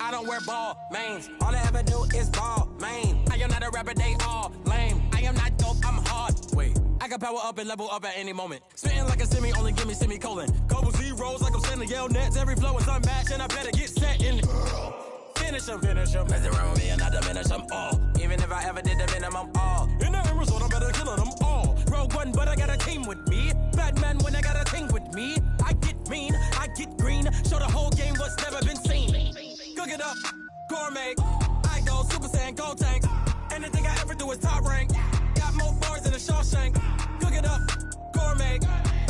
I don't wear ball mains. All I ever do is ball main. I am not a rapper, they all lame. I am not dope, I'm hard. Wait, I can power up and level up at any moment. Spitting like a semi, only give me semicolon. Couple zeros like I'm sending yell nets. Every flow is unmatched, and I better get set in. Finish them. Mess around with me and I diminish them all. Even if I ever did the minimum, all. In the end result, I'm better killing them all. Rogue one, but I got a team with me. Batman when I got a thing with me. I get mean, I get green. Show the whole game what's never been seen. Cook it up, gourmet. I go Super Saiyan, go tank. Anything I ever do is top rank. Got more bars than a Shawshank. Cook it up, gourmet.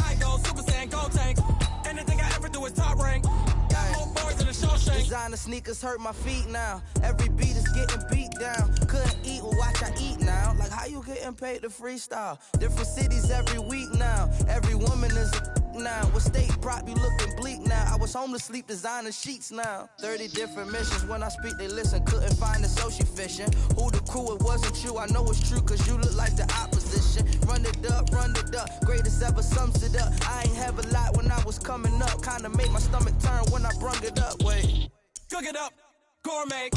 I go Super Saiyan, go tank. Anything I ever do is top rank. Got more bars than a Shawshank. Designer sneakers hurt my feet now. Every beat is getting beat down. Couldn't eat, well watch I eat now. Like how you getting paid to freestyle? Different cities every week now. Every woman is a now. With state prop, you looking bleak now. I was home to sleep, designer sheets now. 30 different missions. When I speak, they listen. Couldn't find the social fishing. Who the crew, it wasn't you. I know it's true, cause you look like the opposition. Run it up. Greatest ever sums it up. I ain't have a lot when I was coming up. Kinda made my stomach turn when I brung it up. Wait. Cook it up, gourmet.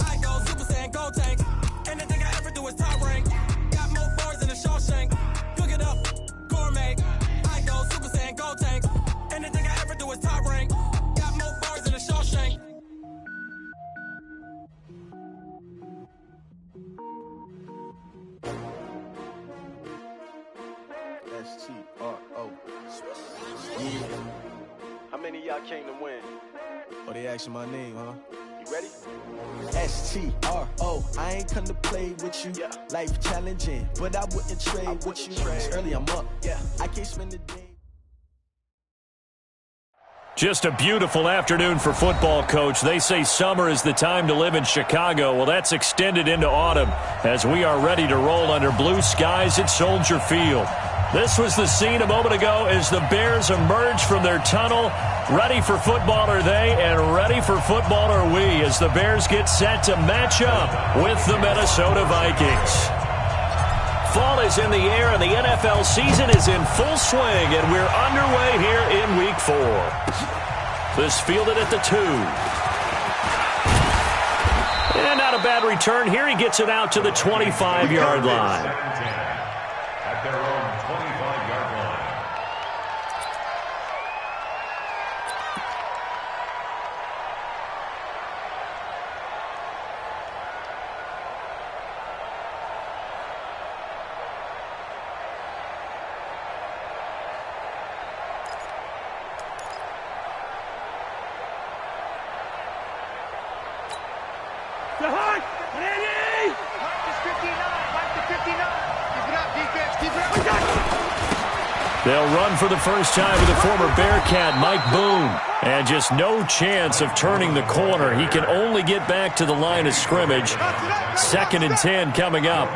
I go Super Saiyan, go tank. Anything I ever do is top rank. Got more bars than a Shawshank. Cook it up, gourmet. I go Super Saiyan, go tank. Anything I ever do is top rank. Got more bars than a Shawshank. S-T-R-O. Yeah. How many of y'all came to win? Oh, they asking my name, huh? You ready? S-T-R-O. I ain't come to play with you. Yeah. Life challenging, but I wouldn't trade with you. It's early, I'm up. Yeah. I can't spend the day. Just a beautiful afternoon for football, Coach. They say summer is the time to live in Chicago. Well, that's extended into autumn as we are ready to roll under blue skies at Soldier Field. This was the scene a moment ago as the Bears emerged from their tunnel. Ready for football are they, and ready for football are we as the Bears get set to match up with the Minnesota Vikings. Fall is in the air, and the NFL season is in full swing, and we're underway here in Week 4. This fielded at the 2. And not a bad return here. He gets it out to the 25-yard line. At their own 25-yard line. They'll run for the first time with the former Bearcat, Mike Boone. And just no chance of turning the corner. He can only get back to the line of scrimmage. 2nd and 10 coming up.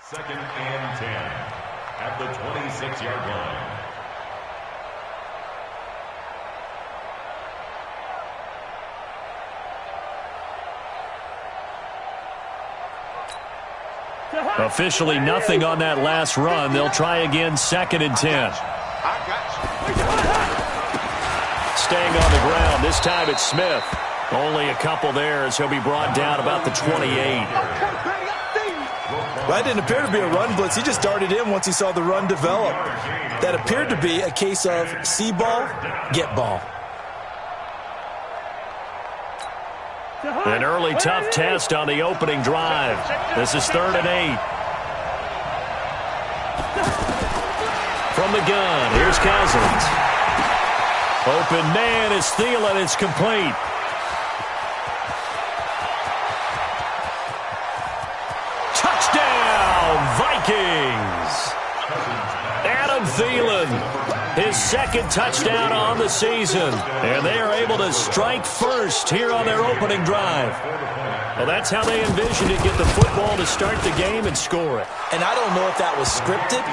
Second and 10 at the 26-yard line. Officially nothing on that last run. They'll try again, 2nd and 10. Staying on the ground. This time it's Smith. Only a couple there as he'll be brought down about the 28. That didn't appear to be a run blitz. He just darted in once he saw the run develop. That appeared to be a case of see ball, get ball. An early tough test on the opening drive. This is 3rd and 8. From the gun, here's Cousins. Open man is Thielen. It's complete. Touchdown, Vikings. Adam Thielen, his 2nd touchdown on the season. And they are able to strike first here on their opening drive. Well, that's how they envisioned it, get the football to start the game and score it. And I don't know if that was scripted.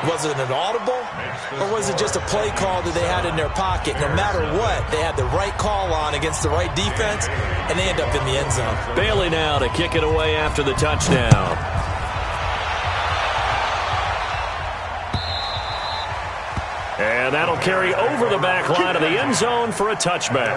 Was it an audible? Or was it just a play call that they had in their pocket? No matter what, they had the right call on against the right defense, and they end up in the end zone. Bailey now to kick it away after the touchdown. And that'll carry over the back line of the end zone for a touchback.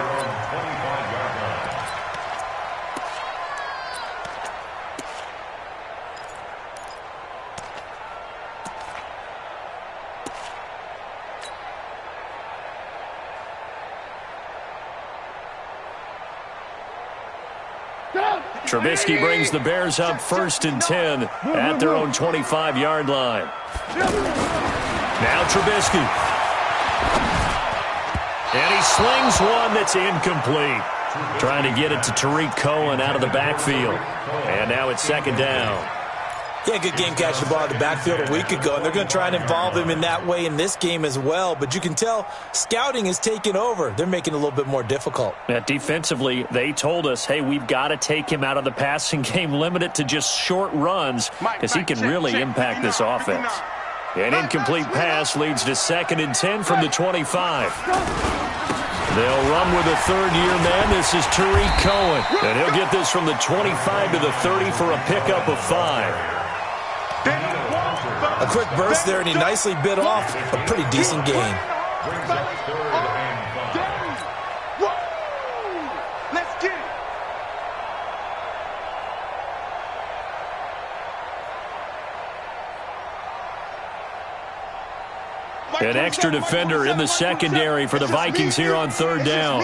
Trubisky brings the Bears up 1st and 10 at their own 25-yard line. Now Trubisky. And he slings one that's incomplete. Trying to get it to Tariq Cohen out of the backfield. And now it's 2nd down. Yeah, good game catching the ball in the backfield a week ago, and they're going to try and involve him in that way in this game as well. But you can tell scouting is taking over. They're making it a little bit more difficult. Yeah, defensively, they told us, hey, we've got to take him out of the passing game, limit it to just short runs, because he can really impact this offense. An incomplete pass leads to 2nd and 10 from the 25. They'll run with a 3rd-year man. This is Tariq Cohen. And he'll get this from the 25 to the 30 for a pickup of 5. A quick burst there, and he nicely bit off a pretty decent gain. An extra defender in the secondary for the Vikings here on 3rd down.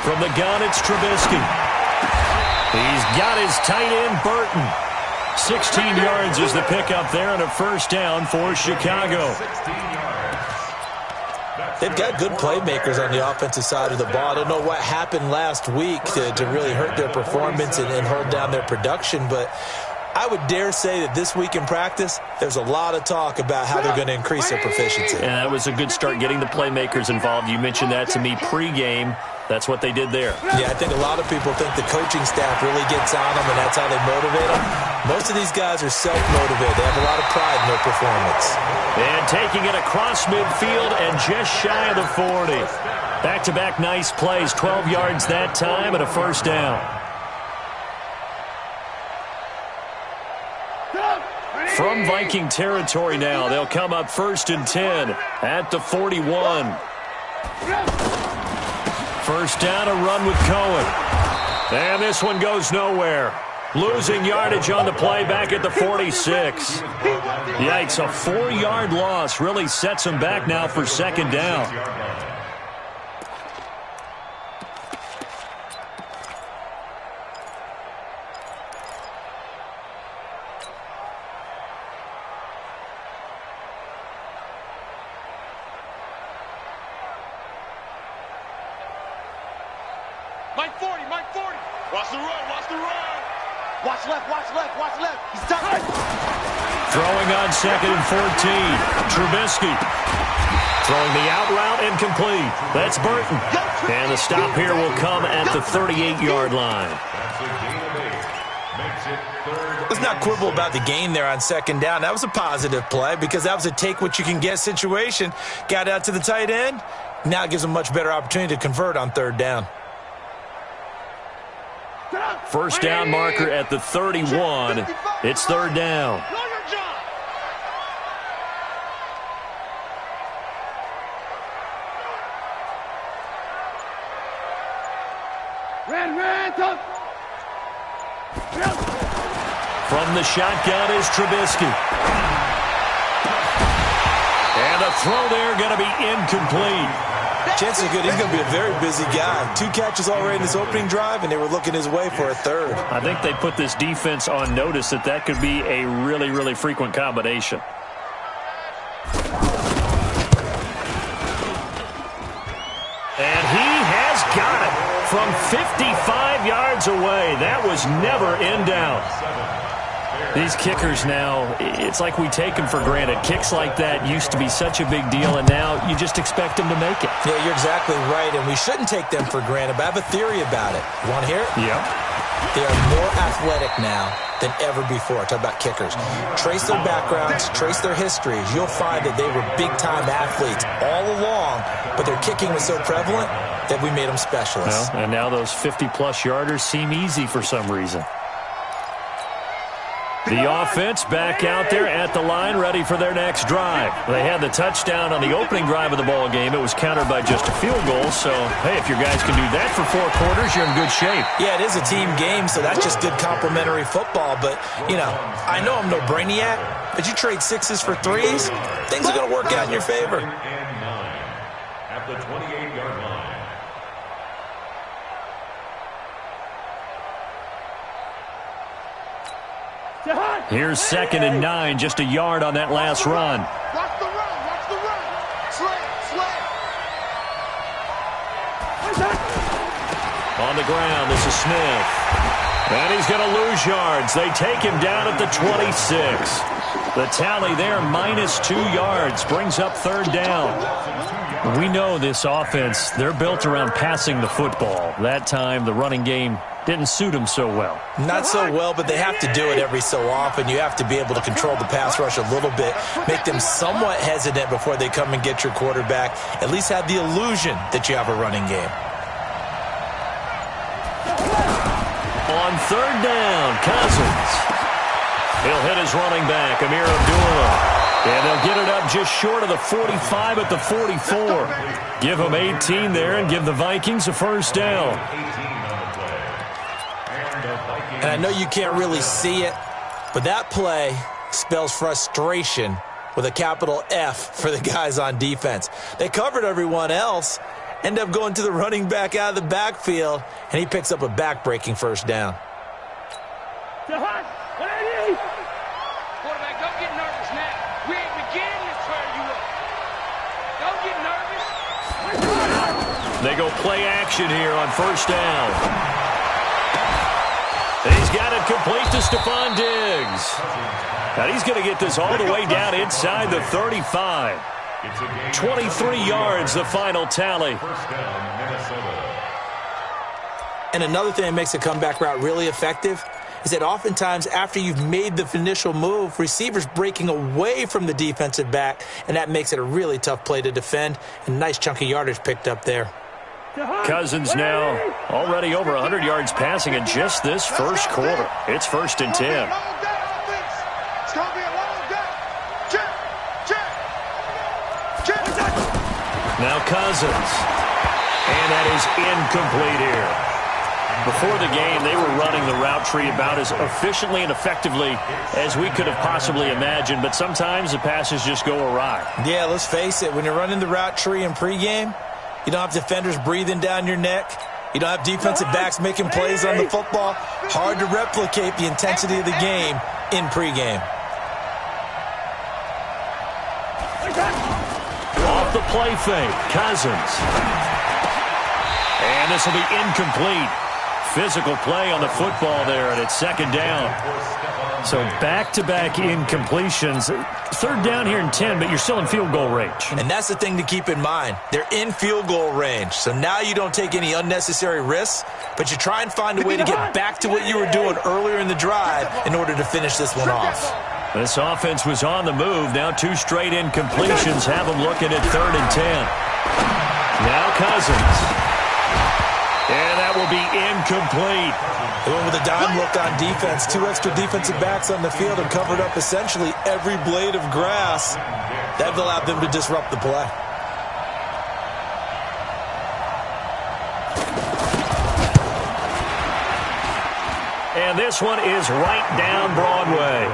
From the gun, it's Trubisky. He's got his tight end, Burton. 16 yards is the pickup there and a 1st down for Chicago. They've got good playmakers on the offensive side of the ball. I don't know what happened last week to really hurt their performance and hold down their production, but I would dare say that this week in practice, there's a lot of talk about how they're going to increase their proficiency. And that was a good start getting the playmakers involved. You mentioned that to me pregame. That's what they did there. Yeah, I think a lot of people think the coaching staff really gets on them, and that's how they motivate them. Most of these guys are self-motivated. They have a lot of pride in their performance. And taking it across midfield and just shy of the 40. Back-to-back nice plays, 12 yards that time and a 1st down. From Viking territory now, they'll come up 1st and 10 at the 41. 1st down, a run with Cohen. And this one goes nowhere. Losing yardage on the play back at the 46. Yikes, a 4-yard loss really sets them back now for 2nd down. Mike 40, Mike 40. Watch the run, watch the run. Watch left, watch left, watch left. He's done. Throwing on 2nd and 14. Trubisky. Throwing the out route incomplete. That's Burton. And the stop here will come at the 38-yard line. Let's not quibble about the gain there on 2nd down. That was a positive play because that was a take-what-you-can-get situation. Got out to the tight end, Now it gives them a much better opportunity to convert on third down. First down marker at the 31. It's third down. From the shotgun is Trubisky. And a throw there going to be incomplete. Chances are good he's going to be a very busy guy. 2 catches already in his opening drive, and they were looking his way for a third. I think they put this defense on notice that could be a really, really frequent combination. And he has got it from 55 yards away. That was never in doubt. These kickers now, it's like we take them for granted. Kicks like that used to be such a big deal, and now you just expect them to make it. Yeah, you're exactly right, and we shouldn't take them for granted, but I have a theory about it. You want to hear it? Yeah. They are more athletic now than ever before. Talk about kickers. Trace their backgrounds, trace their histories. You'll find that they were big-time athletes all along, but their kicking was so prevalent that we made them specialists. Well, and now those 50-plus yarders seem easy for some reason. The offense back out there at the line, ready for their next drive. They had the touchdown on the opening drive of the ball game. It was countered by just a field goal. So, hey, if your guys can do that for 4 quarters, you're in good shape. Yeah, it is a team game, so that's just good complementary football. But, you know, I know I'm no brainiac, but you trade 6s for 3s, things are going to work out in your favor. At the 28-yard line. Here's 2nd and 9, just a yard on that last run. Watch the run, watch the run. Slant. On the ground, this is Smith. And he's going to lose yards. They take him down at the 26. The tally there, -2 yards, brings up third down. We know this offense, they're built around passing the football. That time, the running game didn't suit them so well. Not so well, but they have to do it every so often. You have to be able to control the pass rush a little bit, make them somewhat hesitant before they come and get your quarterback. At least have the illusion that you have a running game. On third down, Cousins. He'll hit his running back, Amir Abdullah. And they'll get it up just short of the 45 at the 44. Give them 18 there and give the Vikings a first down. And I know you can't really see it, but that play spells frustration with a capital F for the guys on defense. They covered everyone else, end up going to the running back out of the backfield, and he picks up a back-breaking first down. Quarterback, don't get nervous now. We ain't beginning to tear you up. Don't get nervous. They go play action here on first down. And he's got it complete to Stephon Diggs. Now he's going to get this all the way down inside the 35. 23 yards, the final tally. And another thing that makes a comeback route really effective is that oftentimes after you've made the initial move, receivers breaking away from the defensive back, and that makes it a really tough play to defend. And nice chunky yardage picked up there. Cousins now already over 100 yards passing in just this first quarter. It's 1st and 10. It's going to be a long day. Check. Now Cousins. And that is incomplete here. Before the game, they were running the route tree about as efficiently and effectively as we could have possibly imagined, but sometimes the passes just go awry. Yeah, let's face it, when you're running the route tree in pregame, you don't have defenders breathing down your neck. You don't have defensive backs making plays on the football. Hard to replicate the intensity of the game in pregame. Off the play fake, Cousins. And this will be incomplete. Physical play on the football there, and it's 2nd down. So back-to-back incompletions. Third down here in 10, but you're still in field goal range. And that's the thing to keep in mind. They're in field goal range. So now you don't take any unnecessary risks, but you try and find a way to get back to what you were doing earlier in the drive in order to finish this one off. This offense was on the move. Now 2 straight incompletions have them looking at 3rd and 10. Cousins. And that will be incomplete. They went with a dime look on defense. 2 extra defensive backs on the field and covered up essentially every blade of grass. That allowed them to disrupt the play. And this one is right down Broadway.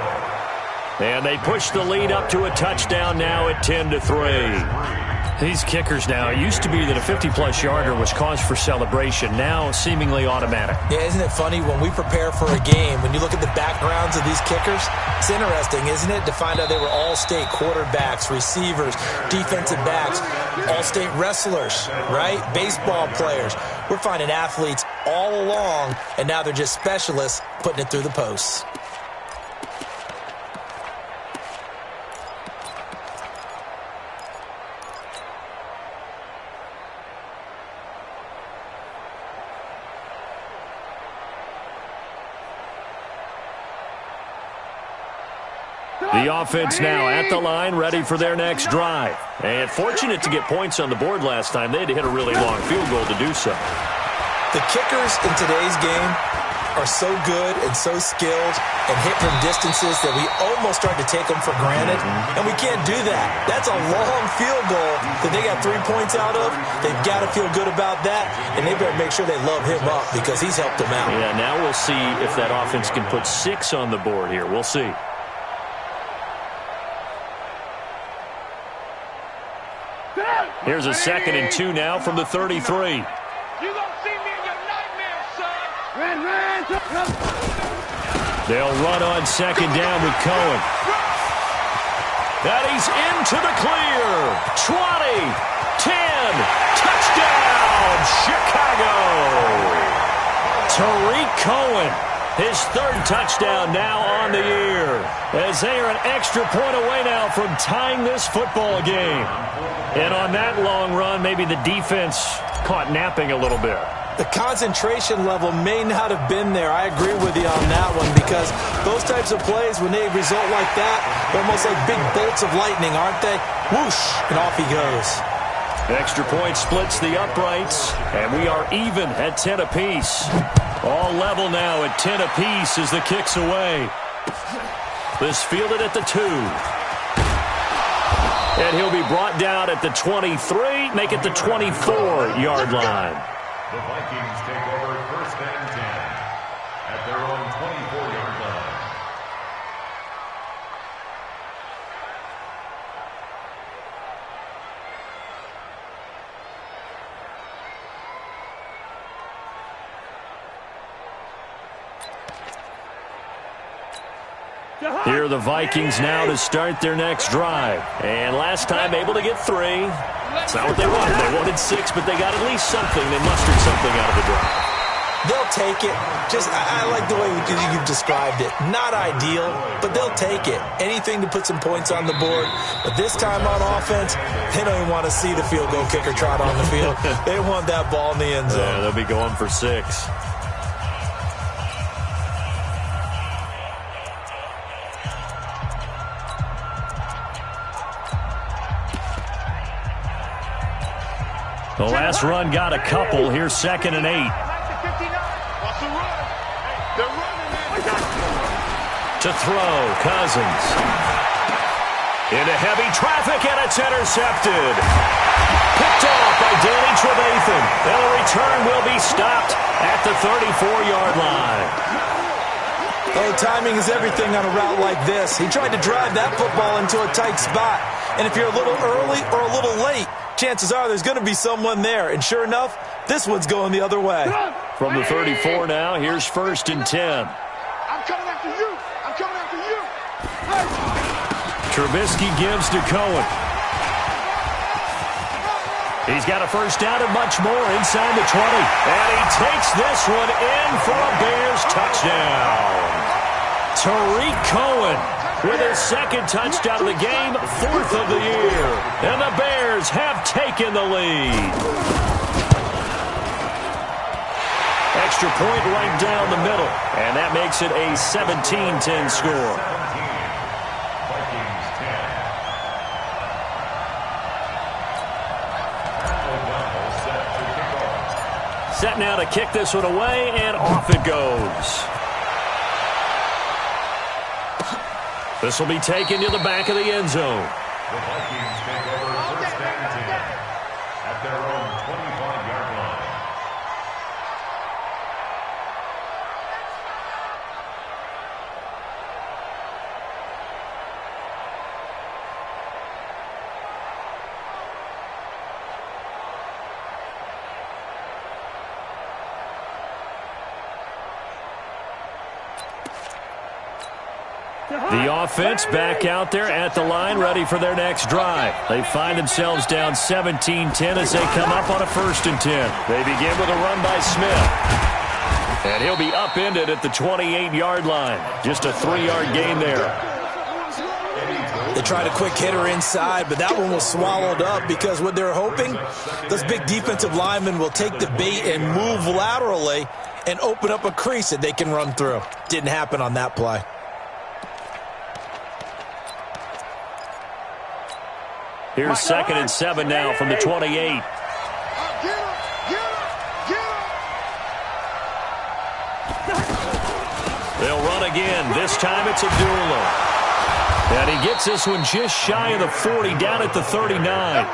And they push the lead up to a touchdown now at 10-3. These kickers now, it used to be that a 50-plus yarder was cause for celebration. Now seemingly automatic. Yeah, isn't it funny when we prepare for a game, when you look at the backgrounds of these kickers, it's interesting, isn't it, to find out they were all-state quarterbacks, receivers, defensive backs, all-state wrestlers, right? Baseball players. We're finding athletes all along, and now they're just specialists putting it through the posts. The offense now at the line, ready for their next drive. And fortunate to get points on the board last time. They had to hit a really long field goal to do so. The kickers in today's game are so good and so skilled and hit from distances that we almost start to take them for granted, and we can't do that. That's a long field goal that they got 3 points out of. They've got to feel good about that, and they better make sure they love him up because he's helped them out. Yeah, now we'll see if that offense can put 6 on the board here. We'll see. Here's a 2nd and 2 now from the 33. You gonna see me in your nightmares, son. They'll run on 2nd down with Cohen. And he's into the clear. 20, 10, touchdown, Chicago. Tariq Cohen, his 3rd touchdown now on the year, as they are an extra point away now from tying this football game. And on that long run, maybe the defense caught napping a little bit. The concentration level may not have been there. I agree with you on that one because those types of plays, when they result like that, they're almost like big bolts of lightning, aren't they? Whoosh, and off he goes. Extra point splits the uprights, and we are even at 10 apiece. All level now at 10 apiece as the kick's away. This fielded at the 2. And he'll be brought down at the 23, make it the 24-yard line. The Vikings take over 1st and 10 at their own 24-yard line. Here are the Vikings now to start their next drive. And last time able to get 3. That's not what they wanted. They wanted 6, but they got at least something. They mustered something out of the drive. They'll take it. I like the way you've described it. Not ideal, but they'll take it. Anything to put some points on the board. But this time on offense, they don't even want to see the field goal kicker trot on the field. They want that ball in the end zone. Yeah, they'll be going for 6. The last run got a couple. Here's 2nd and 8. To throw, Cousins. Into heavy traffic, and it's intercepted. Picked off by Danny Trevathan. And the return will be stopped at the 34-yard line. Oh, timing is everything on a route like this. He tried to drive that football into a tight spot. And if you're a little early or a little late, chances are there's going to be someone there. And sure enough, this one's going the other way. From the 34 now, here's 1st and 10. I'm coming after you. I'm coming after you. Trubisky gives to Cohen. He's got a 1st down and much more inside the 20. And he takes this one in for a Bears touchdown. Tariq Cohen with his 2nd touchdown of the game, 4th of the year. And the Bears have taken the lead. Extra point right down the middle. And that makes it a 17-10 score. Set now to kick this one away, and off it goes. This will be taken to the back of the end zone. The Vikings take over first and 10 at their own 25-yard line. The offense back out there at the line, ready for their next drive. They find themselves down 17-10 as they come up on a 1st and 10. They begin with a run by Smith. And he'll be upended at the 28-yard line. Just a 3-yard gain there. They tried a quick hitter inside, but that one was swallowed up because what they're hoping, those big defensive linemen will take the bait and move laterally and open up a crease that they can run through. Didn't happen on that play. Here's 2nd and 7 now from the 28. They'll run again. This time it's Abdullah. And he gets this one just shy of the 40, down at the 39.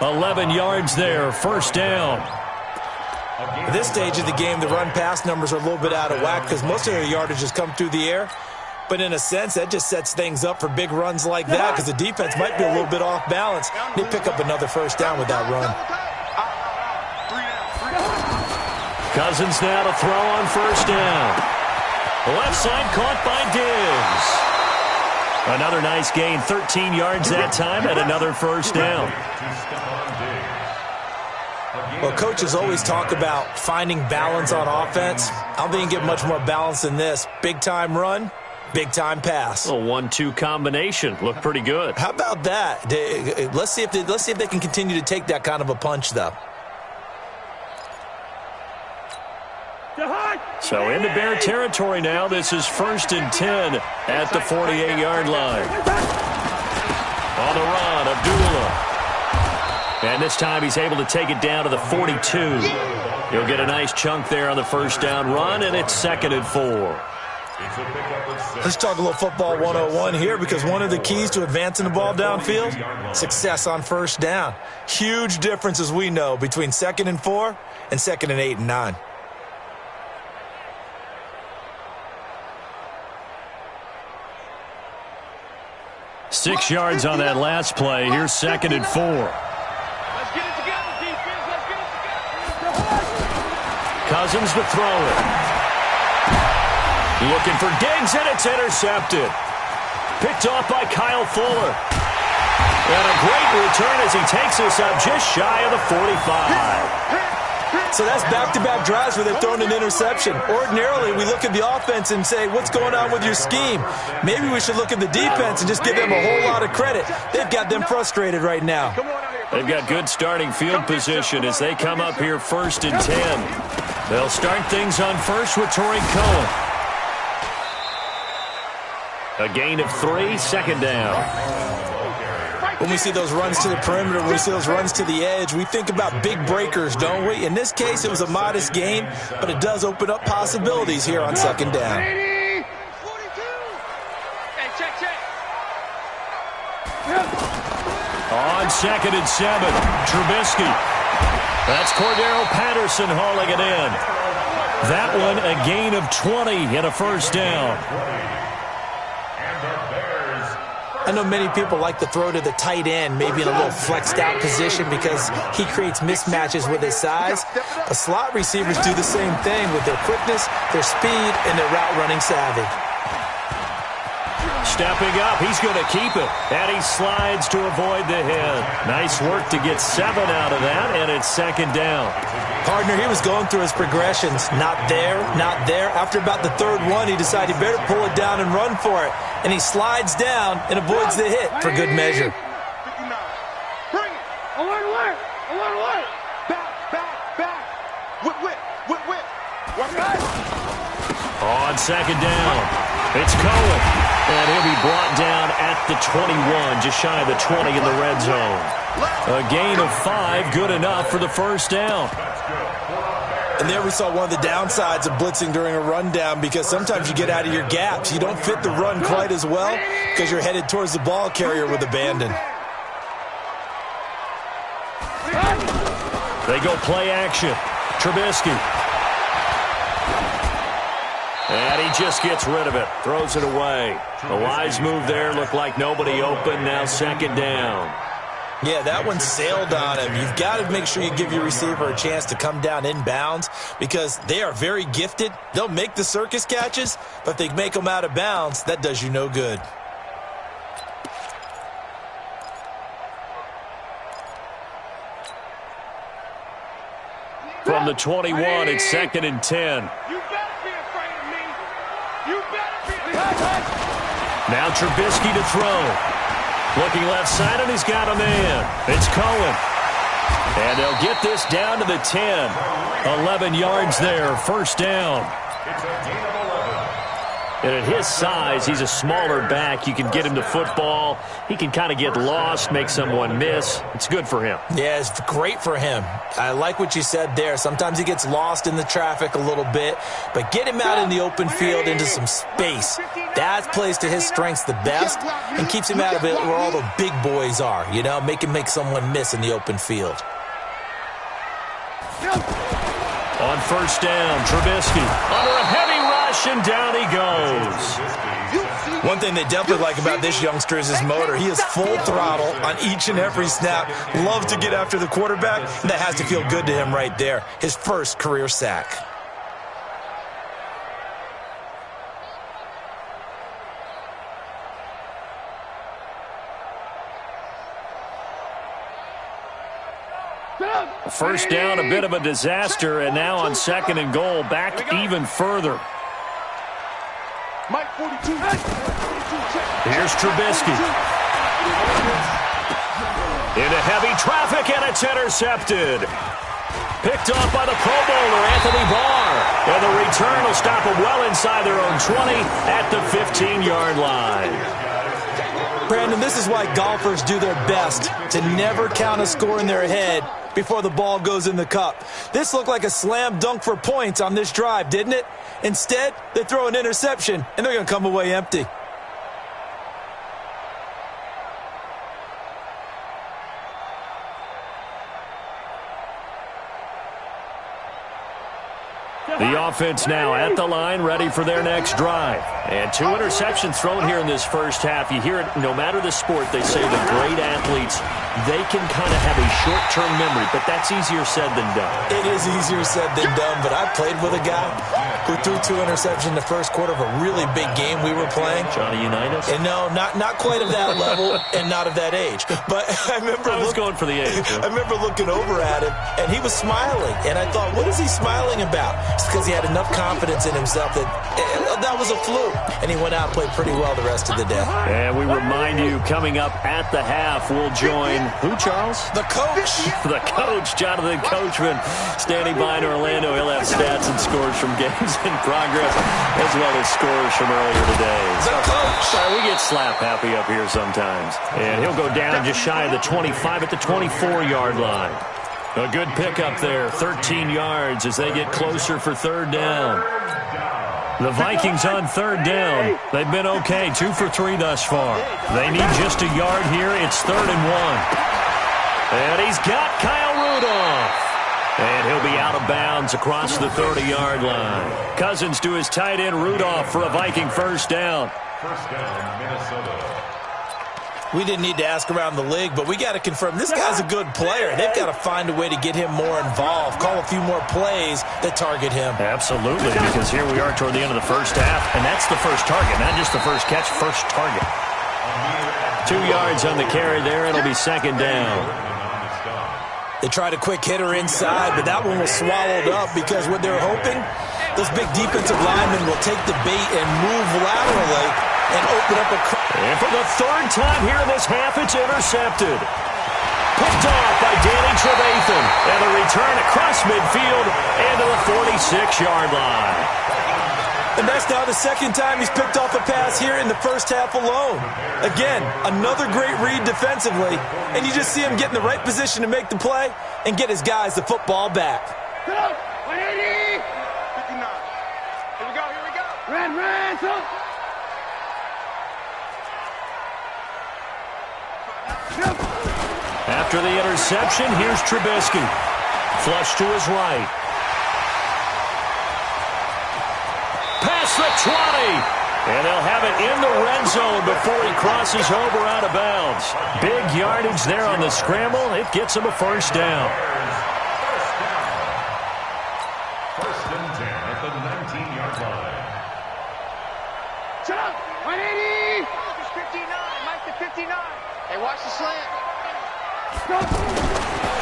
11 yards there, 1st down. At this stage of the game, the run-pass numbers are a little bit out of whack because most of their yardage has come through the air. But in a sense, that just sets things up for big runs like that because the defense might be a little bit off balance. They pick up another 1st down with that run. Cousins now to throw on 1st down. Left side caught by Diggs. Another nice gain, 13 yards that time, and another 1st down. Well, coaches always talk about finding balance on offense. I don't think you can get much more balance than this. Big-time run. Big-time pass. A 1-2 combination. Looked pretty good. How about that? Let's see if they can continue to take that kind of a punch, though. So into Bear territory now. This is 1st and 10 at the 48-yard line. On the run, Abdullah. And this time he's able to take it down to the 42. He'll get a nice chunk there on the 1st down run, and it's 2nd and 4. Let's talk a little football 101 here because one of the keys to advancing the ball downfield, success on 1st down. Huge difference, as we know, between 2nd and 4 and 2nd and 8 and 9. Six yards on that last play. Here's 2nd and 4. Let's get it together, defense. Let's get it together. Cousins to throw it. Looking for Diggs, and it's intercepted. Picked off by Kyle Fuller. And a great return as he takes this up just shy of the 45. So that's back-to-back drives where they've thrown an interception. Ordinarily, we look at the offense and say, what's going on with your scheme? Maybe we should look at the defense and just give them a whole lot of credit. They've got them frustrated right now. They've got good starting field position as they come up here 1st and 10. They'll start things on 1st with Torrey Cohen. A gain of 3, 2nd down. When we see those runs to the perimeter, when we see those runs to the edge, we think about big breakers, don't we? In this case, it was a modest gain, but it does open up possibilities here on 2nd down. 42. Hey, check. On 2nd and 7, Trubisky. That's Cordero Patterson hauling it in. That one a gain of 20 and a 1st down. I know many people like to throw to the tight end, maybe in a little flexed out position because he creates mismatches with his size. But slot receivers do the same thing with their quickness, their speed, and their route running savvy. Stepping up, he's going to keep it. And he slides to avoid the hit. Nice work to get 7 out of that, and it's 2nd down. Partner, he was going through his progressions. Not there, not there. After about the 3rd one, he decided he better pull it down and run for it. And he slides down and avoids the hit for good measure. Bring it. Alert. Back. Whip. Watch it. On 2nd down, it's Cohen. And he'll be brought down at the 21, just shy of the 20 in the red zone. A gain of 5, good enough for the 1st down. And there we saw one of the downsides of blitzing during a rundown, because sometimes you get out of your gaps. You don't fit the run quite as well because you're headed towards the ball carrier with abandon. They go play action. Trubisky. And he just gets rid of it. Throws it away. The wise move there. Looked like nobody open. Now second down. Yeah, that one sailed on him. You've got to make sure you give your receiver a chance to come down inbounds, because they are very gifted. They'll make the circus catches, but if they make them out of bounds, that does you no good. From the 21, it's second and 10. You better be afraid of me. You better be afraid. Now Trubisky to throw. Looking left side, and he's got a man. It's Cohen. And they'll get this down to the 10. 11 yards there, first down. It's a gain of 11. And at his size, he's a smaller back. You can get him to football. He can kind of get lost, make someone miss. It's good for him. Yeah, it's great for him. I like what you said there. Sometimes he gets lost in the traffic a little bit, but get him out in the open field into some space. That plays to his strengths the best and keeps him out of it where all the big boys are, you know, make him make someone miss in the open field. On first down, Trubisky under a heavy rush, and down he goes. One thing they definitely like about this youngster is his motor. He is full throttle on each and every snap. Love to get after the quarterback. That has to feel good to him right there. His first career sack. First down, a bit of a disaster, and now on second and goal, back even further. Mike 42. Here's Trubisky. Into heavy traffic, and it's intercepted. Picked off by the Pro Bowler, Anthony Barr. And the return will stop them well inside their own 20 at the 15-yard line. Brandon, this is why golfers do their best to never count a score in their head before the ball goes in the cup. This looked like a slam dunk for points on this drive, didn't it? Instead, they throw an interception, and they're going to come away empty. The offense now at the line, ready for their next drive. And 2 interceptions thrown here in this first half. You hear it, no matter the sport, they say the great athletes, they can kind of have a short-term memory, but that's easier said than done. It is easier said than done, but I played with a guy who threw 2 interceptions in the first quarter of a really big game we were playing. Johnny Unitas? And no, not quite of that level and not of that age. But I remember I was going for the age. I remember looking over at him, and he was smiling. And I thought, what is he smiling about? It's because he had enough confidence in himself that was a fluke. And he went out and played pretty well the rest of the day. And we remind you, coming up at the half, we'll join who, Charles? The coach. The coach, Jonathan Coachman, standing by in Orlando. He'll have stats and scores from games in progress, as well as scores from earlier today. The coach. Sorry, we get slap happy up here sometimes. And he'll go down just shy of the 25 at the 24-yard line. A good pickup there, 13 yards as they get closer for third down. The Vikings on third down. They've been okay, 2 for 3 thus far. They need just a yard here. It's 3rd and 1. And he's got Kyle Rudolph. And he'll be out of bounds across the 30-yard line. Cousins to his tight end, Rudolph, for a Viking first down. First down, Minnesota. We didn't need to ask around the league, but we got to confirm this guy's a good player. They've got to find a way to get him more involved, call a few more plays that target him. Absolutely, because here we are toward the end of the first half, and that's the first target, not just the first catch, first target. 2 yards on the carry there, it'll be second down. They tried a quick hitter inside, but that one was swallowed up because what they're hoping, those big defensive linemen will take the bait and move laterally and open up a... And for the 3rd time here in this half, it's intercepted. Picked off by Danny Trevathan. And a return across midfield and to the 46-yard line. And that's now the 2nd time he's picked off a pass here in the first half alone. Again, another great read defensively. And you just see him get in the right position to make the play and get his guys the football back. 180. 59. Here we go, here we go. Ran, so. After the interception, here's Trubisky. Flush to his right. Past the 20. And they'll have it in the red zone before he crosses over out of bounds. Big yardage there on the scramble. It gets him a first down. First and 10 at the 19-yard line. Chuck, 180. It's 59. Mike to 59. Hey, watch the slant.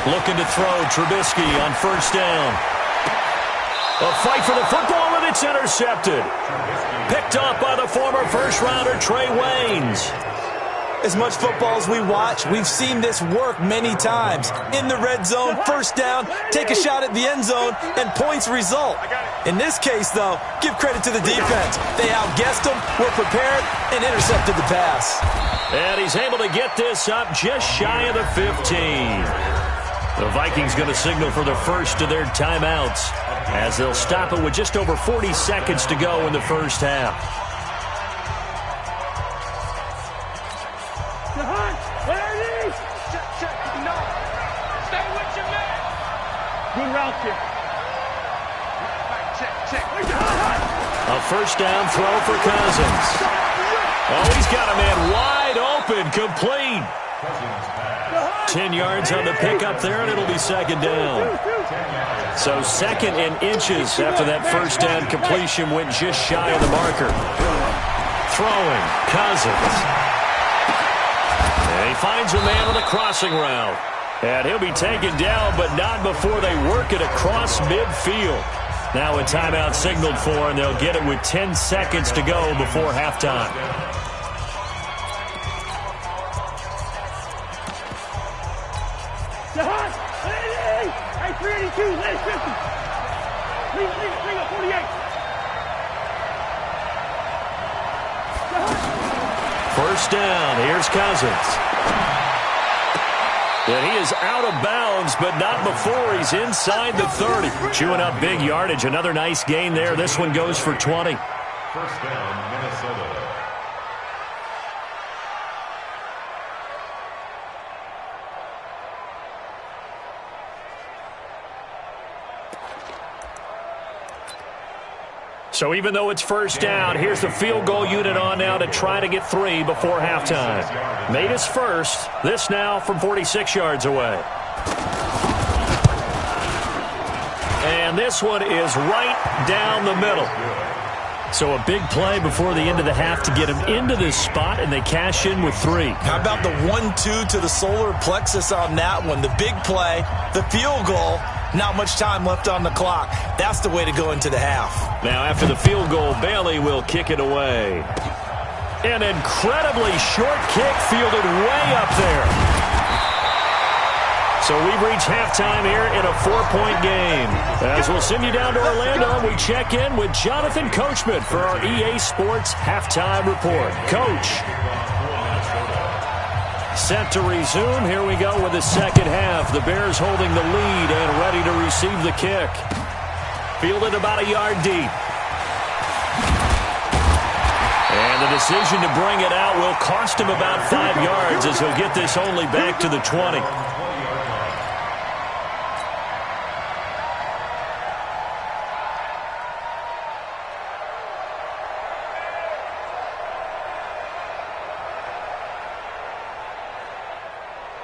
Looking to throw Trubisky on first down. A fight for the football, and it's intercepted. Picked up by the former first-rounder Trey Waynes. As much football as we watch, we've seen this work many times. In the red zone, first down, take a shot at the end zone, and points result. In this case, though, give credit to the defense. They outguessed them, were prepared, and intercepted the pass. And he's able to get this up just shy of the 15. The Vikings going to signal for the first of their timeouts as they'll stop it with just over 40 seconds to go in the first half. Stay with your man. Good route here. Check. A first down throw for Cousins. Oh, he's got a man wide open, complete. 10 yards on the pickup there, and it'll be second down. So second and inches after that first down completion went just shy of the marker. Throwing, Cousins. And he finds a man on the crossing route. And he'll be taken down, but not before they work it across midfield. Now a timeout signaled for, and they'll get it with 10 seconds to go before halftime. Hey, 382, let it 50. Bring up 48. First down, here's Cousins. And he is out of bounds, but not before he's inside the 30. Chewing up big yardage, another nice gain there. This one goes for 20. First down, Minnesota. So even though it's first down, here's the field goal unit on now to try to get 3 before halftime. Made his first. This now from 46 yards away. And this one is right down the middle. So a big play before the end of the half to get him into this spot, and they cash in with 3. How about the 1-2 to the solar plexus on that one? The big play, the field goal. Not much time left on the clock. That's the way to go into the half. Now after the field goal, Bailey will kick it away. An incredibly short kick fielded way up there. So we've reached halftime here in a 4-point game. As we'll send you down to Orlando, we check in with Jonathan Coachman for our EA Sports Halftime Report. Coach. Set to resume. Here we go with the second half. The Bears holding the lead and ready to receive the kick. Fielded about a yard deep. And the decision to bring it out will cost him about 5 yards as he'll get this only back to the 20.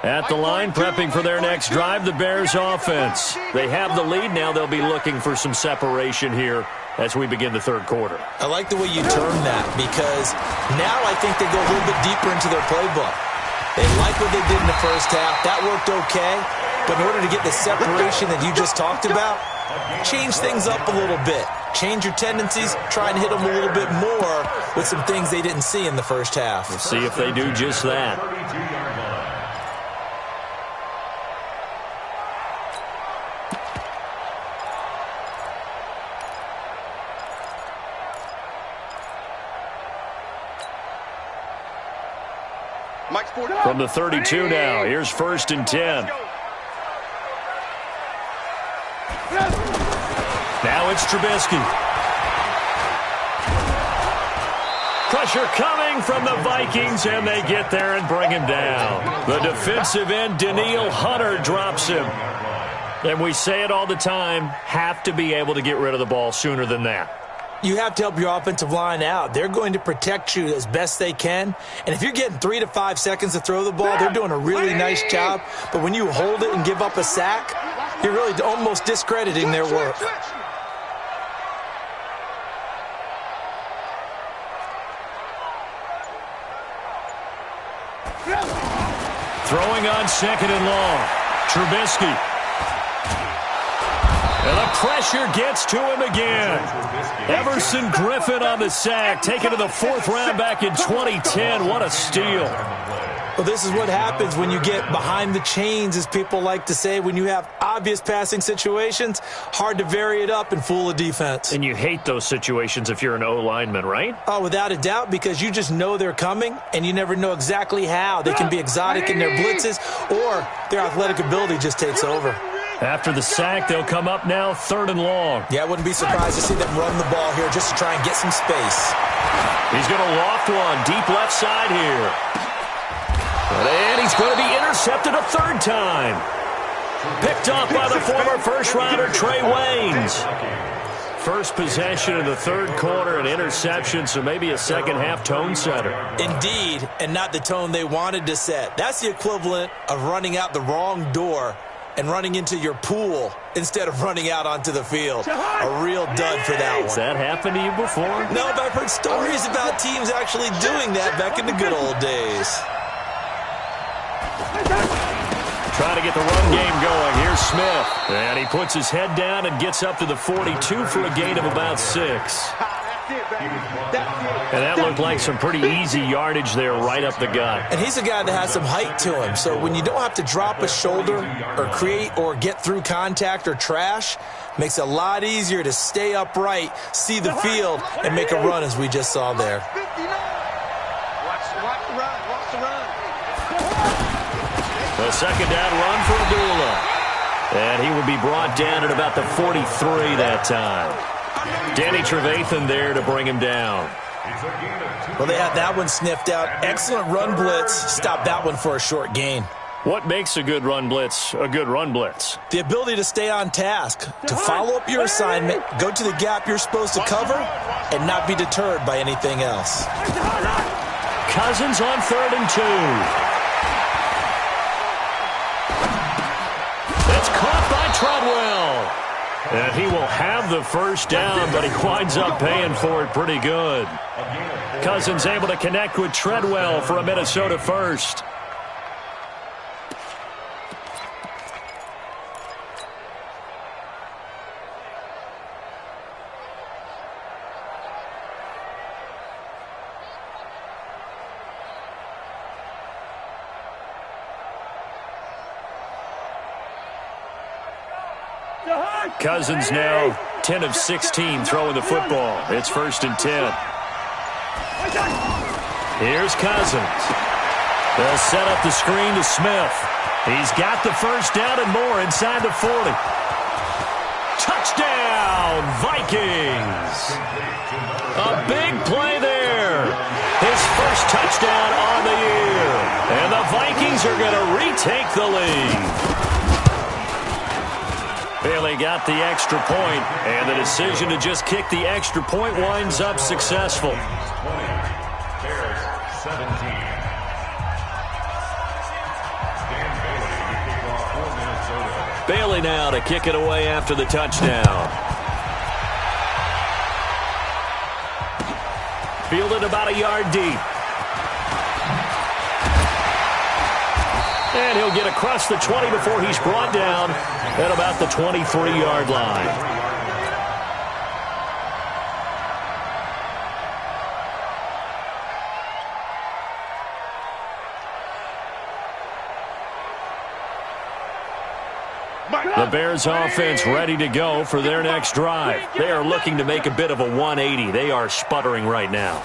At the line, prepping for their next drive, the Bears offense. They have the lead. Now they'll be looking for some separation here as we begin the third quarter. I like the way you term that, because now I think they go a little bit deeper into their playbook. They like what they did in the first half. That worked okay. But in order to get the separation that you just talked about, change things up a little bit. Change your tendencies. Try and hit them a little bit more with some things they didn't see in the first half. We'll see if they do just that. From the 32 now, here's first and 10. it's Trubisky. Pressure coming from the Vikings, and they get there and bring him down. The defensive end, Danielle Hunter, drops him. And we say it all the time, have to be able to get rid of the ball sooner than that. You have to help your offensive line out. They're going to protect you as best they can. And if you're getting 3 to 5 seconds to throw the ball, they're doing a really nice job. But when you hold it and give up a sack, you're really almost discrediting their work. Throwing on 2nd and long. Trubisky. And the pressure gets to him again. Everson Griffin on the sack, taken to the 4th round back in 2010. What a steal. Well, this is what happens when you get behind the chains, as people like to say. When you have obvious passing situations, hard to vary it up and fool a defense. And you hate those situations if you're an O-lineman, right? Oh, without a doubt, because you just know they're coming, and you never know exactly how. They can be exotic in their blitzes, or their athletic ability just takes over. After the sack, they'll come up now 3rd and long. Yeah, I wouldn't be surprised to see them run the ball here just to try and get some space. He's going to loft one deep left side here. And he's going to be intercepted a 3rd time. Picked off by the former first-rounder Trey Waynes. First possession in the 3rd quarter, an interception, so maybe a second-half tone setter. Indeed, and not the tone they wanted to set. That's the equivalent of running out the wrong door and running into your pool instead of running out onto the field. A real dud for that one. Has that happened to you before? No, but I've heard stories about teams actually doing that back in the good old days. Trying to get the run game going. Here's Smith. And he puts his head down and gets up to the 42 for a gain of about 6. And that looked like some pretty easy yardage there right up the gut. And he's a guy that has some height to him. So when you don't have to drop a shoulder or create or get through contact or trash, makes it a lot easier to stay upright, see the field, and make a run as we just saw there. Watch the run. A 2nd down run for Abdullah. And he will be brought down at about the 43 that time. Danny Trevathan there to bring him down. Well, they had that one sniffed out. Excellent run blitz. Stop that one for a short gain. What makes a good run blitz a good run blitz? The ability to stay on task, to follow up your assignment, go to the gap you're supposed to cover, and not be deterred by anything else. Cousins on 3rd and 2. It's caught by Treadwell. And he will have the 1st down, but he winds up paying for it pretty good. Cousins able to connect with Treadwell for a Minnesota 1st. Cousins now 10 of 16 throwing the football. It's 1st and 10. Here's Cousins. They'll set up the screen to Smith. He's got the 1st down and more inside the 40. Touchdown, Vikings. A big play there. His 1st touchdown on the year. And the Vikings are going to retake the lead. Bailey got the extra point, and the decision to just kick the extra point winds up successful. 20, Bears 17. Dan Bailey to kick off for Minnesota. Bailey now to kick it away after the touchdown. Fielded about a yard deep. And he'll get across the 20 before he's brought down at about the 23-yard line. The Bears offense ready to go for their next drive. They are looking to make a bit of a 180. They are sputtering right now.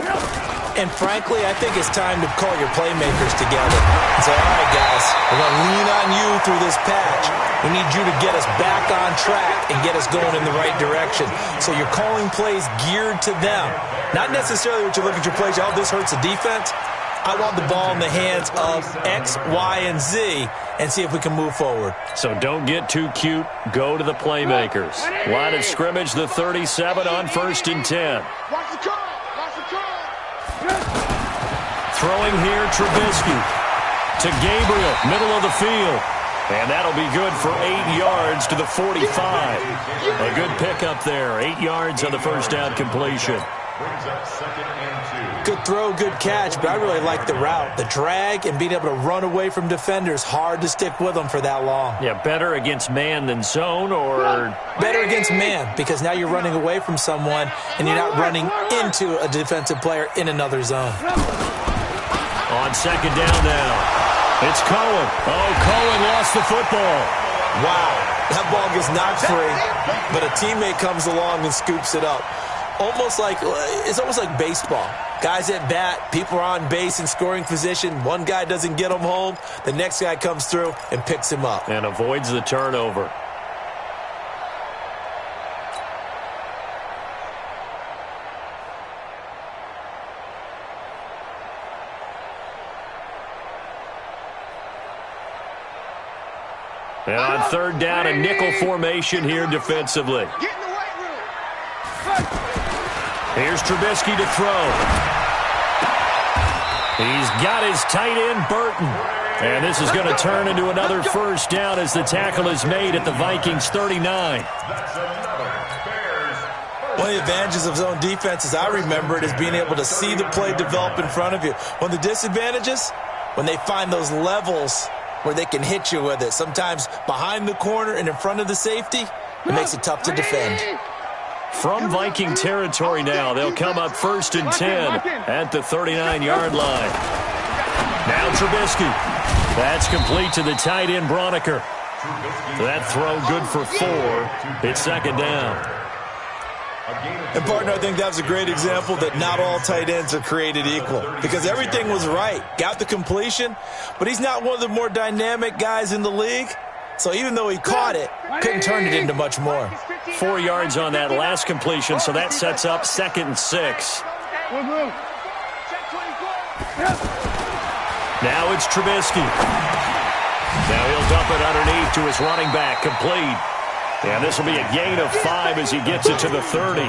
And frankly, I think it's time to call your playmakers together and say, all right, guys, us. We're going to lean on you through this patch. We need you to get us back on track and get us going in the right direction. So you're calling plays geared to them. Not necessarily what you look at your plays, oh, this hurts the defense. I want the ball in the hands of X, Y, and Z and see if we can move forward. So don't get too cute. Go to the playmakers. Line of scrimmage, the 37 on 1st and 10. Watch the call. Watch the call. Throwing here, Trubisky to Gabriel, middle of the field. And that'll be good for 8 yards to the 45. A good pickup there. 8 yards on the first down completion. Brings up 2nd and 2. Good throw, good catch, but I really like the route. The drag and being able to run away from defenders, hard to stick with them for that long. Yeah, better against man than zone, or better against man, because now you're running away from someone and you're not running into a defensive player in another zone. On 2nd down now, it's Cohen. Oh, Cohen lost the football. Wow, that ball gets knocked free, but a teammate comes along and scoops it up. It's almost like baseball. Guys at bat, people are on base in scoring position. One guy doesn't get him home. The next guy comes through and picks him up. And avoids the turnover. And on 3rd down, a nickel formation here defensively. Get in the weight room. Here's Trubisky to throw. He's got his tight end, Burton. And this is going to turn into another first down as the tackle is made at the Vikings 39. One of the advantages of zone defense, as I remember it, is being able to see the play develop in front of you. One of the disadvantages, when they find those levels where they can hit you with it. Sometimes behind the corner and in front of the safety, it makes it tough to defend. From Viking territory now, they'll come up 1st and 10 at the 39-yard line. Now Trubisky. That's complete to the tight end, Broniker. That throw good for 4. It's 2nd down. And, partner, I think that was a great example that not all tight ends are created equal, because everything was right. Got the completion, but he's not one of the more dynamic guys in the league. So even though he caught it, couldn't turn it into much more. 4 yards on that last completion, so that sets up 2nd and 6. Now it's Trubisky. Now he'll dump it underneath to his running back, complete. And this will be a gain of 5 as he gets it to the 30.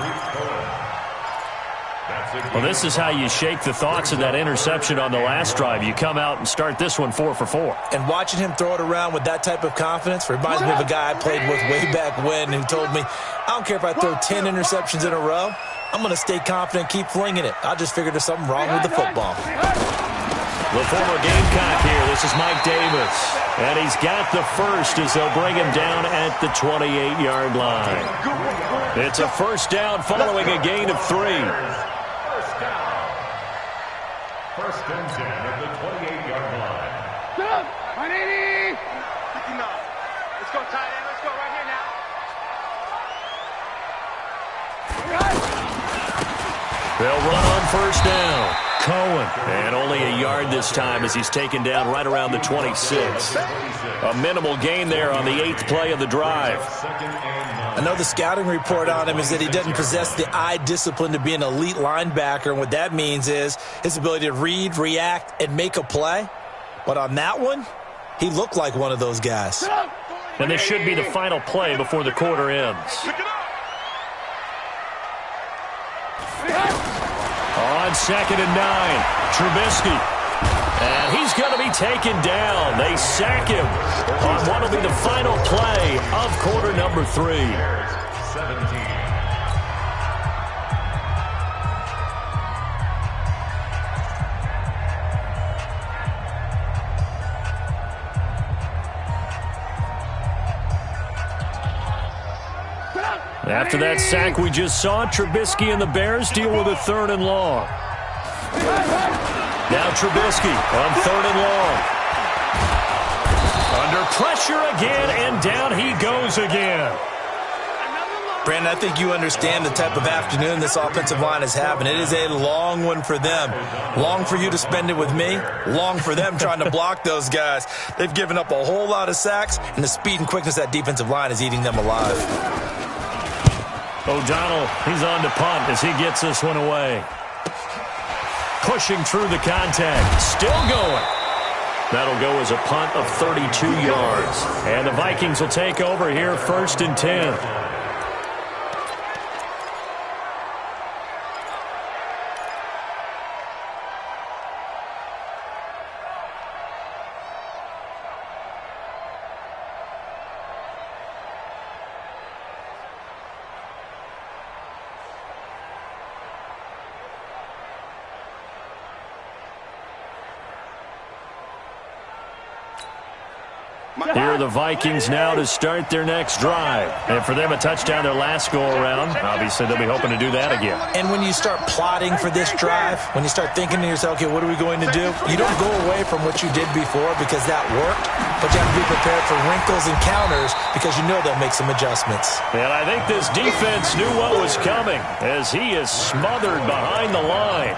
Well, this is how you shake the thoughts of that interception on the last drive. You come out and start this one 4 for 4. And watching him throw it around with that type of confidence reminds me of a guy I played with way back when who told me, I don't care if I throw 10 interceptions in a row. I'm going to stay confident, keep flinging it. I just figured there's something wrong with the football. The former Gamecock here. This is Mike Davis. And he's got the first as they'll bring him down at the 28-yard line. It's a first down following a gain of 3. First down. 1st and 10 at the 28-yard line. 180. 59. Let's go, tight end. Let's go right here now. They'll run on first down. Cohen. And only a yard this time as he's taken down right around the 26. A minimal gain there on the 8th play of the drive. I know the scouting report on him is that he doesn't possess the eye discipline to be an elite linebacker. And what that means is his ability to read, react, and make a play. But on that one, he looked like one of those guys. And this should be the final play before the quarter ends. On 2nd and 9, Trubisky. And he's going to be taken down. They sack him on what will be the final play of quarter number 3. 17. After that sack we just saw, Trubisky and the Bears deal with a 3rd and long. Now Trubisky on 3rd and long. Under pressure again, and down he goes again. Brandon, I think you understand the type of afternoon this offensive line is having. It is a long one for them. Long for you to spend it with me. Long for them trying to block those guys. They've given up a whole lot of sacks, and the speed and quickness of that defensive line is eating them alive. O'Donnell, he's on to punt as he gets this one away. Pushing through the contact. Still going. That'll go as a punt of 32 yards. And the Vikings will take over here, 1st and 10. Here are the Vikings now to start their next drive. And for them, a touchdown their last go-around. Obviously, they'll be hoping to do that again. And when you start plotting for this drive, when you start thinking to yourself, okay, what are we going to do? You don't go away from what you did before because that worked, but you have to be prepared for wrinkles and counters because you know they'll make some adjustments. And I think this defense knew what was coming as he is smothered behind the line.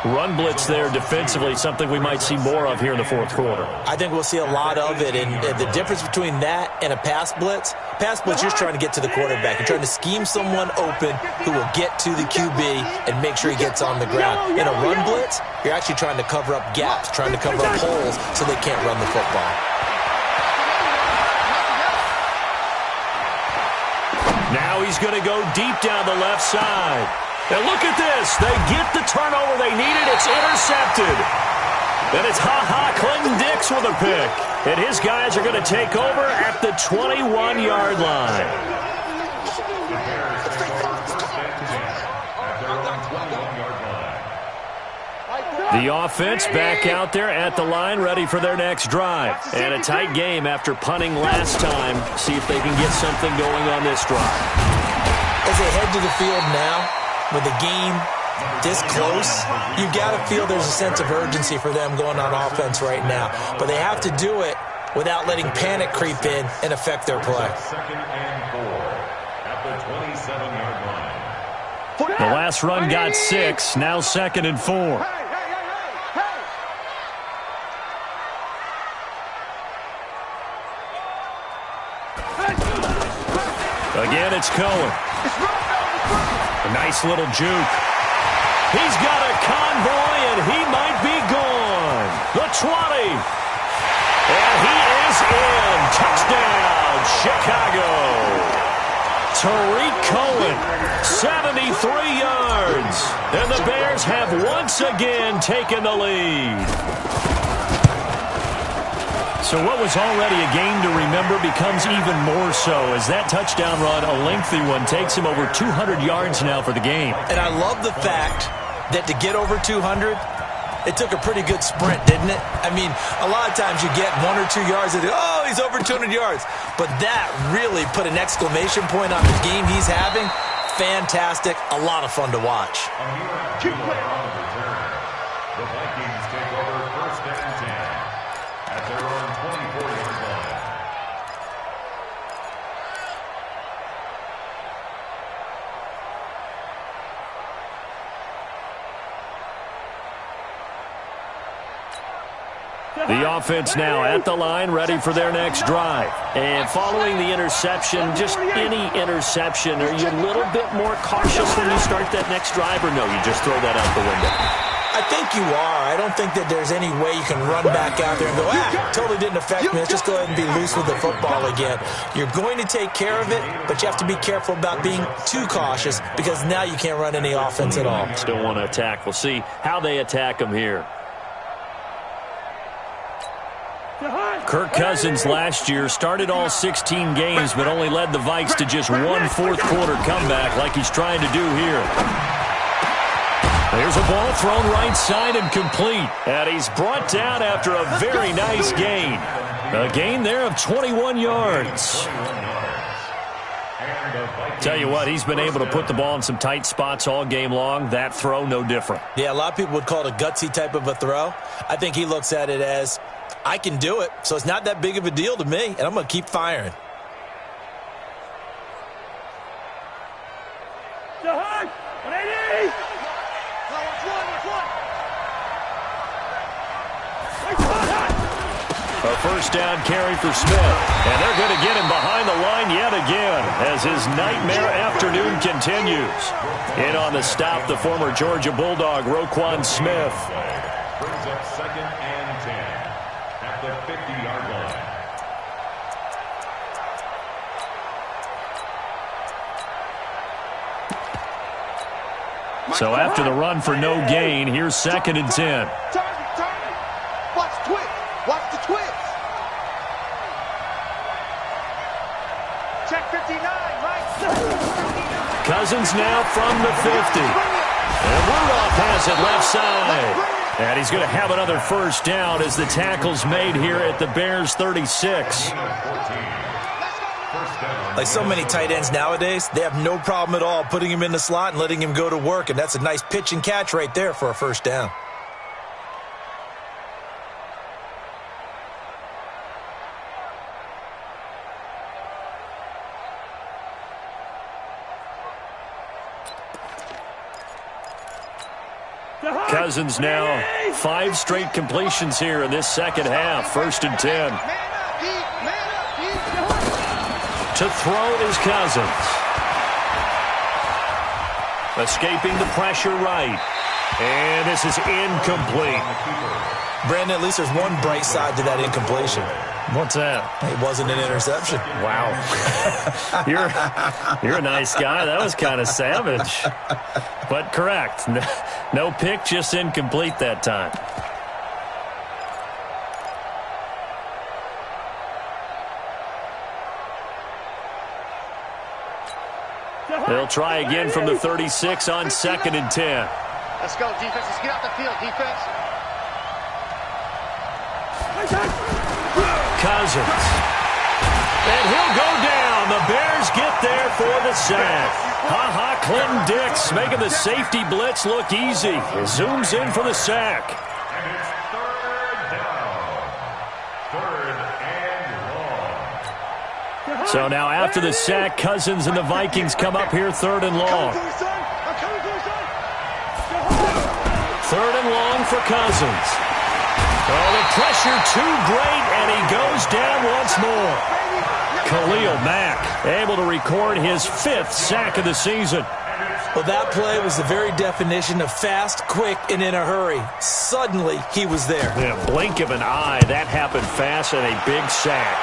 Run blitz there defensively, something we might see more of here in the fourth quarter. I think we'll see a lot of it, and the difference between that and a pass blitz, you're just trying to get to the quarterback. You're trying to scheme someone open who will get to the QB and make sure he gets on the ground. In a run blitz, you're actually trying to cover up gaps, trying to cover up holes so they can't run the football. Now he's going to go deep down the left side. And look at this. They get the turnover they needed. It's intercepted. And it's Clinton-Dix with a pick. And his guys are going to take over at the 21-yard line. The offense back out there at the line, ready for their next drive. And a tight game after punting last time. See if they can get something going on this drive. As they head to the field now, with the game this close, you've got to feel there's a sense of urgency for them going on offense right now. But they have to do it without letting panic creep in and affect their play. 2nd and 4 at the 27-yard line. The last run got 6, now 2nd and 4. Again, it's Cohen. A nice little juke. He's got a convoy, and he might be gone. The 20. And he is in. Touchdown, Chicago. Tariq Cohen, 73 yards. And the Bears have once again taken the lead. So what was already a game to remember becomes even more so as that touchdown run, a lengthy one, takes him over 200 yards now for the game. And I love the fact that to get over 200, it took a pretty good sprint, didn't it? I mean, a lot of times you get 1 or 2 yards and, oh, he's over 200 yards. But that really put an exclamation point on the game he's having. Fantastic. A lot of fun to watch. The Vikings take over 1st and 10 at their own 24-yard line. The offense now at the line, ready for their next drive. And following the interception, just any interception, are you a little bit more cautious when you start that next drive, or no, you just throw that out the window? I think you are. I don't think that there's any way you can run back out there and go, totally didn't affect me. Let's just go ahead and be loose with the football again. You're going to take care of it, but you have to be careful about being too cautious because now you can't run any offense at all. Still want to attack. We'll see how they attack them here. Kirk Cousins last year started all 16 games but only led the Vikes to just one fourth-quarter comeback like he's trying to do here. There's a ball thrown right side and complete. And he's brought down after a very nice gain. A gain there of 21 yards. Tell you what, he's been able to put the ball in some tight spots all game long. That throw, no different. Yeah, a lot of people would call it a gutsy type of a throw. I think he looks at it as, I can do it, so it's not that big of a deal to me, and I'm going to keep firing. first down carry for Smith. And they're going to get him behind the line yet again as his nightmare afternoon continues. In on the stop, the former Georgia Bulldog, Roquan Smith. Brings up 2nd and 10 at the 50-yard line. So after the run for no gain, here's 2nd and 10. Watch the twist. Watch the twist. Check 59, right? Cousins now from the 50. And Rudolph has it left side. And he's going to have another first down as the tackle's made here at the Bears' 36. Like so many tight ends nowadays, they have no problem at all putting him in the slot and letting him go to work. And that's a nice pitch and catch right there for a first down. Cousins now 5 straight completions here in this second half. 1st and 10. To throw is Cousins. Escaping the pressure right. And this is incomplete. Brandon, at least there's one bright side to that incompletion. What's that? It wasn't an interception. Wow. You're a nice guy. That was kind of savage. But correct. No pick, just incomplete that time. They'll try again from the 36 on 2nd and 10. Let's go, defense. Let's get out the field, defense. Cousins. And he'll go down. The Bears get there for the sack. Clinton Dix making the safety blitz look easy. He zooms in for the sack. And it's 3rd down. 3rd and long. So now after the sack, Cousins and the Vikings come up here 3rd and long. 3rd and long for Cousins. Oh, the pressure too great, and he goes down once more. Khalil Mack able to record his 5th sack of the season. Well, that play was the very definition of fast, quick, and in a hurry. Suddenly, he was there. In a blink of an eye, that happened fast and a big sack.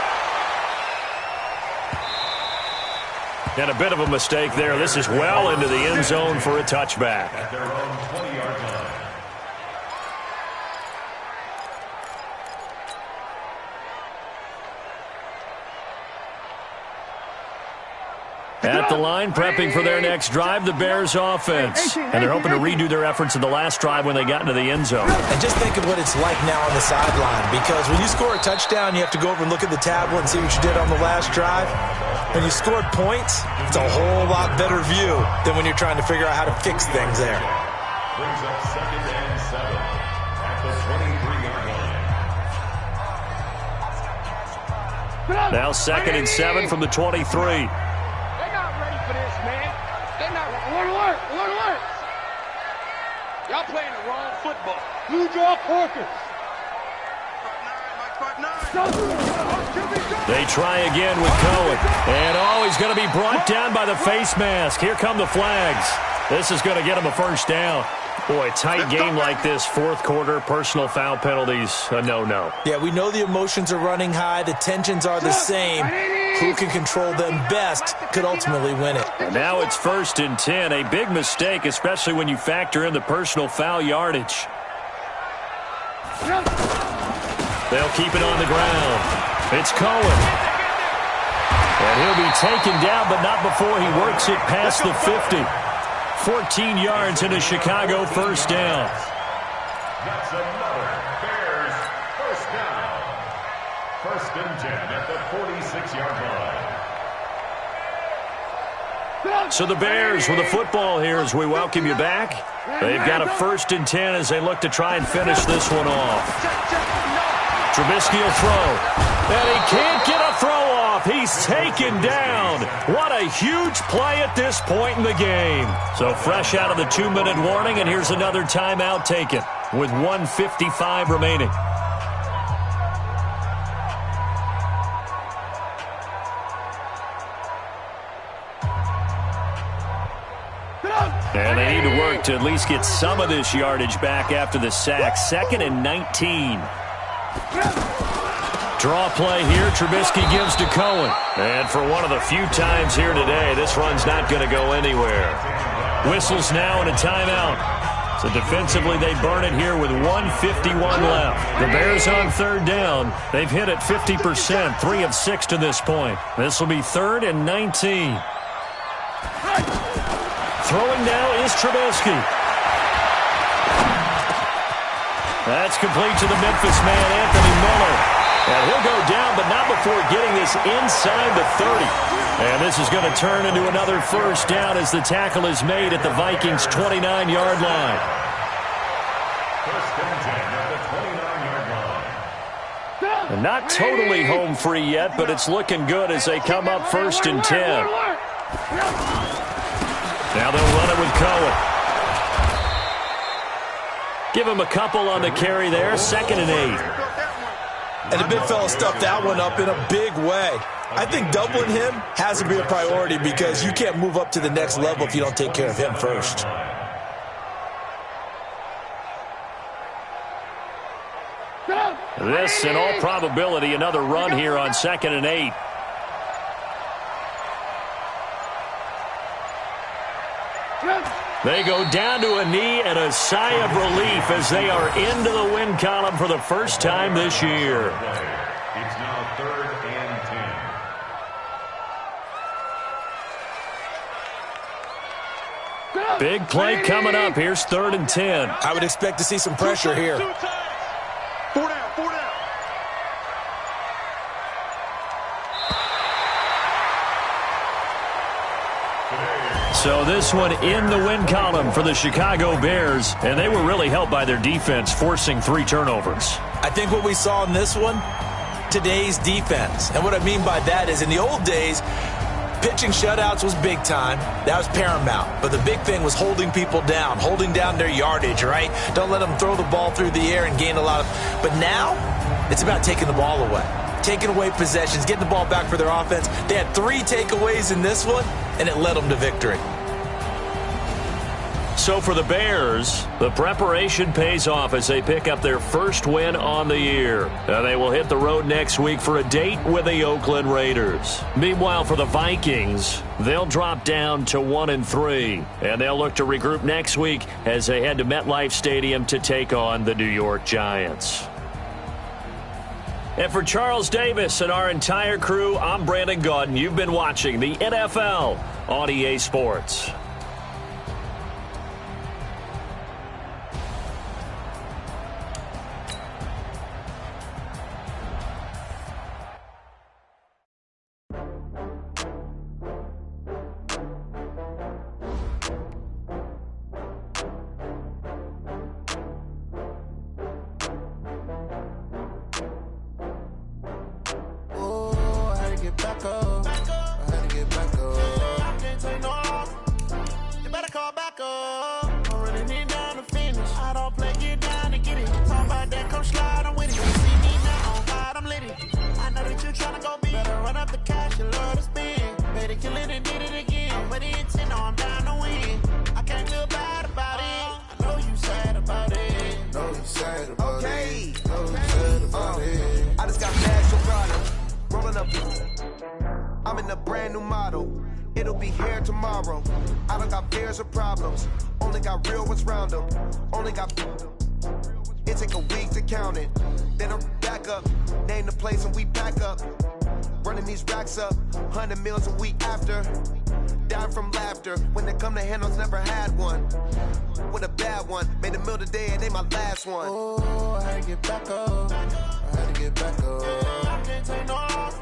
And a bit of a mistake there. This is well into the end zone for a touchback. At their own 20-yard line. At the line, prepping for their next drive, the Bears offense. And they're hoping to redo their efforts in the last drive when they got into the end zone. And just think of what it's like now on the sideline, because when you score a touchdown, you have to go over and look at the tablet and see what you did on the last drive. When you scored points, it's a whole lot better view than when you're trying to figure out how to fix things there. Brings up 2nd and 7 at the 23-yard line. Now 2nd and 7 from the 23. Alert! Y'all playing the wrong football. Blue draw Porkers. They try again with Cohen. And, he's going to be brought down by the face mask. Here come the flags. This is going to get him a first down. Boy, tight game like this, 4th quarter, personal foul penalties, a no-no. Yeah, we know the emotions are running high. The tensions are the same. Who can control them best could ultimately win it. And now it's 1st and 10. A big mistake, especially when you factor in the personal foul yardage. They'll keep it on the ground. It's Cohen. And he'll be taken down, but not before he works it past the 50. 14 yards into Chicago, first down. That's another Bears first down. 1st and 10 at the 46-yard line. So the Bears with the football here as we welcome you back. They've got a 1st and 10 as they look to try and finish this one off. Trubisky will throw. And he can't get a throw off. He's taken down. What a huge play at this point in the game. So fresh out of the 2-minute warning, and here's another timeout taken with 1:55 remaining. And they need to work to at least get some of this yardage back after the sack. 2nd and 19. Draw play here. Trubisky gives to Cohen. And for one of the few times here today, this run's not going to go anywhere. Whistles now and a timeout. So defensively, they burn it here with 1:51 left. The Bears on 3rd down. They've hit it 50%, 3 of 6 to this point. This will be 3rd and 19. Throwing now is Trubisky. That's complete to the Memphis man, Anthony Miller. And he'll go down, but not before getting this inside the 30. And this is going to turn into another 1st down as the tackle is made at the Vikings' 29-yard line. 1st and 10 at the 29-yard line. And not totally home free yet, but it's looking good as they come up 1st and 10. Now they'll run it with Cohen. Give him a couple on the carry there. 2nd and 8. And the big fella stuffed that one up in a big way. I think doubling him has to be a priority because you can't move up to the next level if you don't take care of him first. This, in all probability, another run here on 2nd and 8. They go down to a knee and a sigh of relief as they are into the win column for the first time this year. It's now 3rd and 10. Big play coming up. Here's 3rd and 10. I would expect to see some pressure here. 4 down, 4 down. So this one in the win column for the Chicago Bears, and they were really helped by their defense, forcing 3 turnovers. I think what we saw in this one, today's defense. And what I mean by that is in the old days, pitching shutouts was big time. That was paramount. But the big thing was holding people down, holding down their yardage, right? Don't let them throw the ball through the air and gain a lot of... But now, it's about taking the ball away. Taking away possessions, getting the ball back for their offense. They had 3 takeaways in this one, and it led them to victory. So for the Bears, the preparation pays off as they pick up their first win on the year. And they will hit the road next week for a date with the Oakland Raiders. Meanwhile, for the Vikings, they'll drop down to 1-3. And they'll look to regroup next week as they head to MetLife Stadium to take on the New York Giants. And for Charles Davis and our entire crew, I'm Brandon Gaudin. You've been watching the NFL on EA Sports. I'm in a brand new model. It'll be here tomorrow. I don't got fears or problems. Only got real ones round them. Only got... It take a week to count it. Then I'm back up. Name the place and we pack up. Running these racks up. 100 meals a week after. Dying from laughter. When they come to handles, never had one. With a bad one. Made a meal today and they my last one. Oh, I had to get back up. I had to get back up. I can't take no off.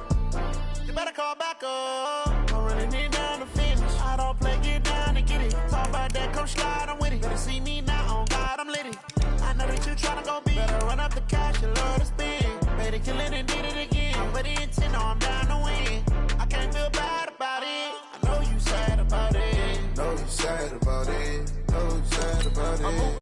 You better call back up. I'm running it down to finish. I don't play, get down and get it. Talk about that, come slide, I'm with it. Better see me now, on God, I'm lit it. I know that you tryna go big. Better run up the cash, you love to spend. Made it, kill it, and did it again. I'm with the intent, no, I'm down to win. I can't feel bad about it. I know you sad about it. Know you sad about it. Know you sad about it.